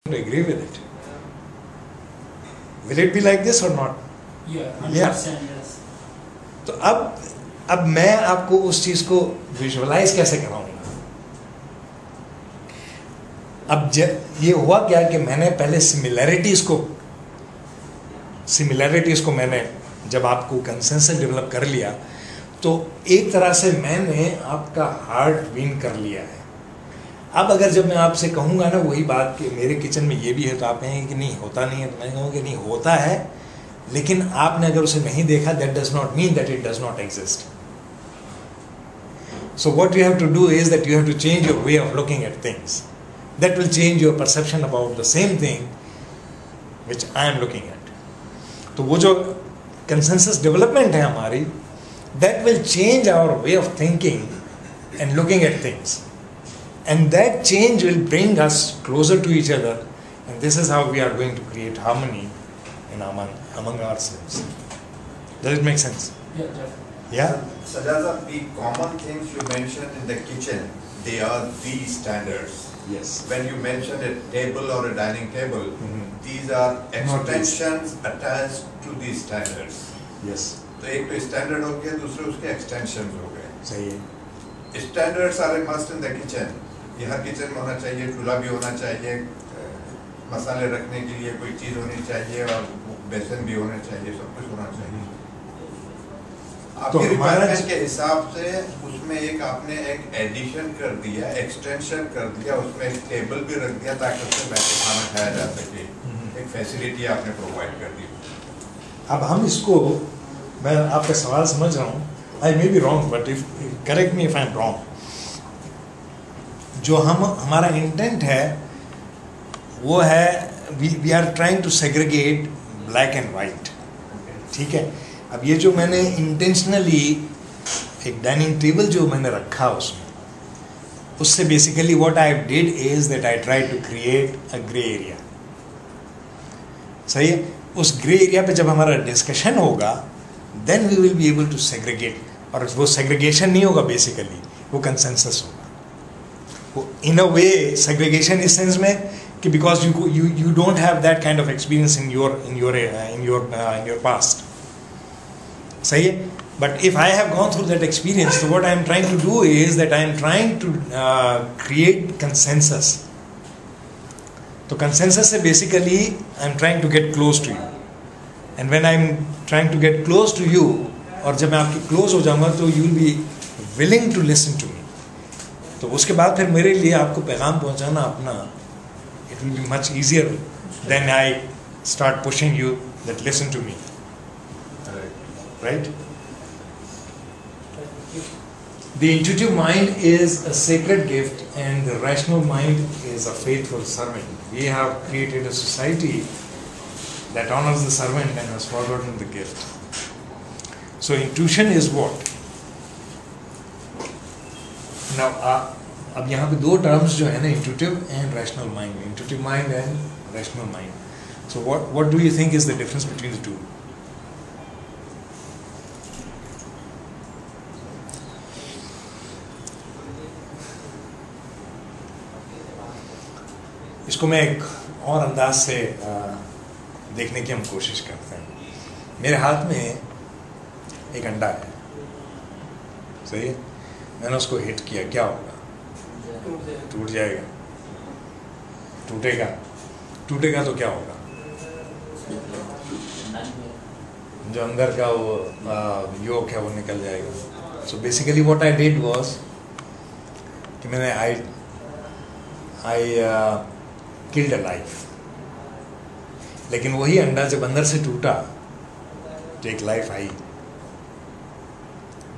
to agree with it. Will it be like this or not? Yeah, 100%, yes. तो अब मैं आपको उस चीज को विजुअलाइज कैसे कराऊंगा? अब ये हुआ क्या कि मैंने पहले सिमिलैरिटीज को मैंने जब आपको कंसेंसस डेवलप कर लिया तो एक तरह से मैंने आपका हार्ट विन कर लिया है। अब अगर जब मैं आपसे कहूँगा ना वही बात कि मेरे किचन में ये भी है तो आप कहेंगे कि नहीं होता नहीं है, तो मैं कहूँगा कि नहीं होता है, लेकिन आपने अगर उसे नहीं देखा, that does not mean that it does not exist. So what you have to do is that you have to change your way of looking at things, that will change your perception about the same thing which I am looking at. तो वो जो consensus development है हमारी, that will change our way of thinking and looking at things, and that change will bring us closer to each other, and this is how we are going to create harmony among ourselves. Does it make sense? Yeah, definitely. Yeah? Sajjad, the common things you mentioned in the kitchen, they are the standards. Yes. When you mentioned a table or a dining table, these are extensions attached to these standards. Yes. तो एक तो standard हो गया, दूसरे उसके extensions हो गए। सही है। Standards are a must in the kitchen. ये हर किचन में होना चाहिए, चूल्हा भी होना चाहिए, मसाले रखने के लिए कोई चीज़ होनी चाहिए और बेसन भी होना चाहिए, सब कुछ होना चाहिए। आपके रिक्वायरमेंट के हिसाब से उसमें एक आपने एक एडिशन कर दिया, एक्सटेंशन कर दिया, उसमें एक टेबल भी रख दिया ताकि उसमें बैठ के खाना खाया जा सके। एक फैसिलिटी आपने प्रोवाइड कर दी। अब हम इसको, मैं आपका सवाल समझ रहा हूँ, I may be wrong but if correct me if I am wrong. जो हमारा इंटेंट है वो है we are trying to segregate black and white, ठीक है। अब ये जो मैंने इंटेंशनली एक डाइनिंग टेबल जो मैंने रखा उसमें, उससे basically what I did is that I try to create a grey area. सही है। उस ग्रे एरिया पे जब हमारा डिस्कशन होगा then we will be able to segregate, और वो सेग्रीगेशन नहीं होगा बेसिकली, वो कंसेंसस होगा। In a way, segregation is sense में कि because you don't have that kind of experience in your past, सही है। But if I have gone through that experience, so what I am trying to do is that I am trying to create consensus. तो consensus से basically I am trying to get close to you, and when I am trying to get close to you, और जब मैं आपके close हो जाऊँगा तो you will be willing to listen to me. तो उसके बाद फिर मेरे लिए आपको पैगाम पहुंचाना अपना, it will be much easier then I start pushing you that listen to me, right. The intuitive mind is a sacred gift and the rational mind is a faithful servant. We have created a society that honours the servant and has forgotten the gift. So intuition is what Now, अब यहाँ पे दो terms जो है ना, intuitive and rational mind, intuitive mind and rational mind. So what do you think is the difference between the two? इसको मैं एक और अंदाज से देखने की हम कोशिश करते हैं। मेरे हाथ में एक अंडा है, सही है। मैंने उसको हिट किया, क्या होगा? टूट जाएगा। टूटेगा तो क्या होगा? जो अंदर का वो योग है वो निकल जाएगा। So basically what I did was कि मैंने आई किल्ड अ लाइफ, लेकिन वही अंडा जब अंदर से टूटा तो एक लाइफ आई।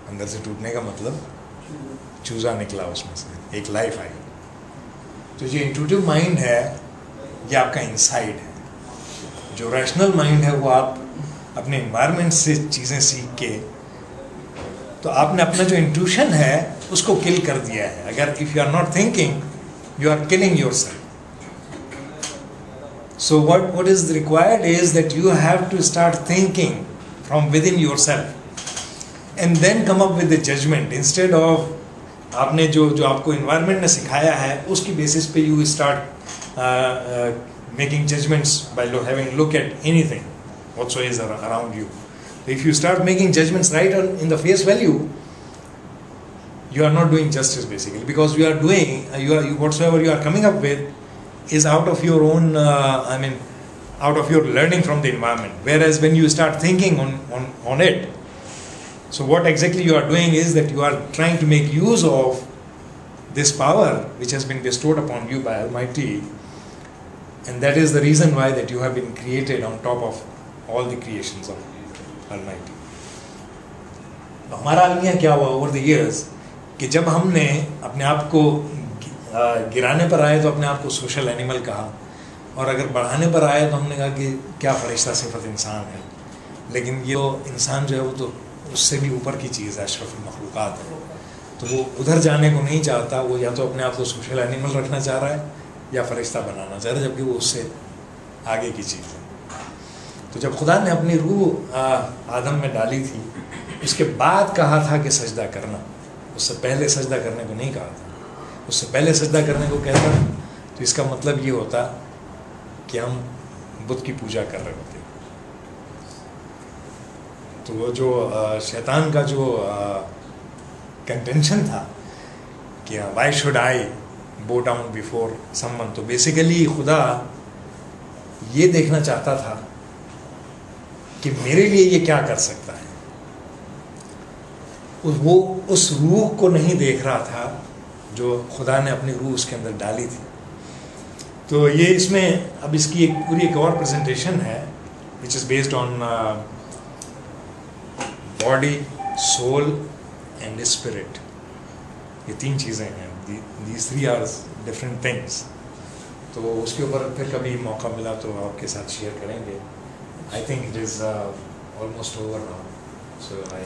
अंदर से टूटने का मतलब चूजा निकला उसमें से, एक लाइफ आई। तो ये इंट्यूटिव माइंड है, ये आपका इनसाइड है। जो रैशनल माइंड है वो आप अपने एनवायरनमेंट से चीज़ें सीख के, तो आपने अपना जो इंट्यूशन है उसको किल कर दिया है। अगर if you are not thinking, you are killing yourself. So what is required is that you have to start thinking from within yourself and then come up with the judgement, instead of आपने जो आपको environment ने सिखाया है उसकी basis पे you start making judgments by having look at anything whatsoever is around you. So if you start making judgments right in the face value, you are not doing justice basically, because you are doing whatsoever you are coming up with is out of your own out of your learning from the environment. Whereas when you start thinking on it, so what exactly you are doing is that you are trying to make use of this power which has been bestowed upon you by Almighty, and that is the reason why that you have been created on top of all the creations of Almighty. हमारा अलमिया क्या हुआ over the years कि जब हमने अपने आप को गिराने पर आए तो अपने आप को सोशल एनिमल कहा, और अगर बढ़ाने पर आए तो हमने कहा कि क्या फरिश्ता सिफत इंसान है, लेकिन ये इंसान जो है वो तो उससे भी ऊपर की चीज़ है, अशरफुल मखलूक़ात है। तो वो उधर जाने को नहीं चाहता, वो या तो अपने आप को सोशल एनिमल रखना चाह रहा है या फरिश्ता बनाना चाह रहा है, जबकि वो उससे आगे की चीज़ है। तो जब खुदा ने अपनी रूह आदम में डाली थी, उसके बाद कहा था कि सजदा करना, उससे पहले सजदा करने को नहीं कहा था। उससे पहले सजदा करने को कहता तो इसका मतलब ये होता कि हम बुत की पूजा कर रहे होते। तो वो जो शैतान का जो कंटेंशन था कि वाई शुड आई बो डाउन बिफोर समवन, तो बेसिकली खुदा ये देखना चाहता था कि मेरे लिए ये क्या कर सकता है। वो उस रूह को नहीं देख रहा था जो खुदा ने अपनी रूह उसके अंदर डाली थी। तो ये इसमें अब इसकी एक और प्रेजेंटेशन है which is based on body, soul and spirit. ये 3 चीज़ें हैं, दीज 3 आर डिफरेंट थिंग्स। तो उसके ऊपर फिर कभी मौका मिला तो आपके साथ शेयर करेंगे। I think it is almost over now, so I